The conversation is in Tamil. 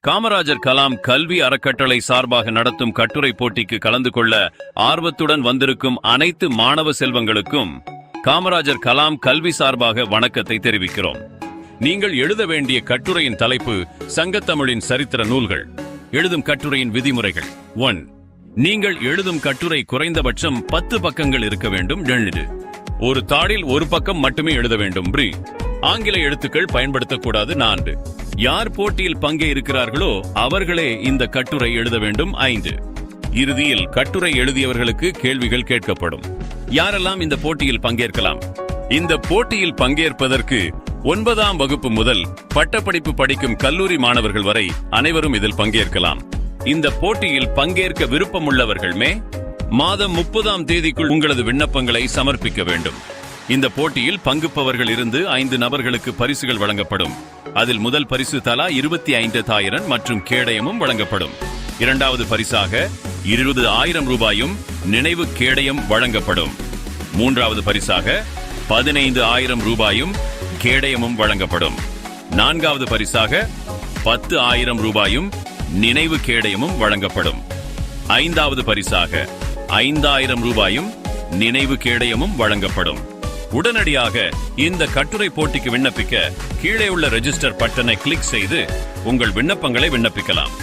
காமராஜர் கலாம் கல்வி அறக்கட்டளை சார்பாக நடத்தும் கட்டுரை போட்டிக்கு கலந்து கொள்ள ஆர்வத்துடன் வந்திருக்கும் அனைத்து மாணவ செல்வங்களுக்கும் காமராஜர் கலாம் கல்வி சார்பாக வணக்கத்தை தெரிவிக்கிறோம். நீங்கள் எழுத வேண்டிய கட்டுரையின் தலைப்பு சங்கத்தமிழின் சரித்திர நூல்கள். எழுதும் கட்டுரையின் விதிமுறைகள். 1. நீங்கள் எழுதும் கட்டுரை குறைந்தபட்சம் 10 பக்கங்கள் இருக்க வேண்டும். 2. ஒரு தாளில் ஒரு பக்கம் மட்டுமே எழுத வேண்டும். ஆங்கில எழுத்துக்கள் பயன்படுத்தக்கூடாது. 4. யார் போட்டியில் பங்கே இருக்கிறார்களோ அவர்களே இந்த கட்டுரை எழுத வேண்டும். 5. இறுதியில் கட்டுரை எழுதியவர்களுக்கு கேள்விகள் கேட்கப்படும். யாரெல்லாம் இந்த போட்டியில் பங்கேற்கலாம்? இந்த போட்டியில் பங்கேற்பதற்கு 9ஆம் வகுப்பு முதல் பட்டப்படிப்பு படிக்கும் கல்லூரி மாணவர்கள் வரை அனைவரும் இதில் பங்கேற்கலாம். இந்த போட்டியில் பங்கேற்க விருப்பமுள்ளவர்கள் மாதம் 30ஆம் தேதிக்குள் உங்களது விண்ணப்பங்களை சமர்ப்பிக்க வேண்டும். இந்த போட்டியில் பங்குப்பவர்கள் இருந்து 5 நபர்களுக்கு பரிசுகள் வழங்கப்படும். அதில் முதல் பரிசு தலா 25,000 மற்றும் கேடயமும் வழங்கப்படும். இரண்டாவது பரிசாக 20,000 ரூபாயும் நினைவு கேடயம் வழங்கப்படும். மூன்றாவது பரிசாக 15,000 ரூபாயும் கேடயமும் வழங்கப்படும். நான்காவது பரிசாக 10,000 ரூபாயும் நினைவு கேடயமும் வழங்கப்படும். ஐந்தாவது பரிசாக 5,000 ரூபாயும் நினைவு கேடயமும் வழங்கப்படும். உடனடியாக இந்த கட்டுரை போட்டிக்கு விண்ணப்பிக்க கீழே உள்ள ரெஜிஸ்டர் பட்டனை கிளிக் செய்து உங்கள் விண்ணப்பங்களை விண்ணப்பிக்கலாம்.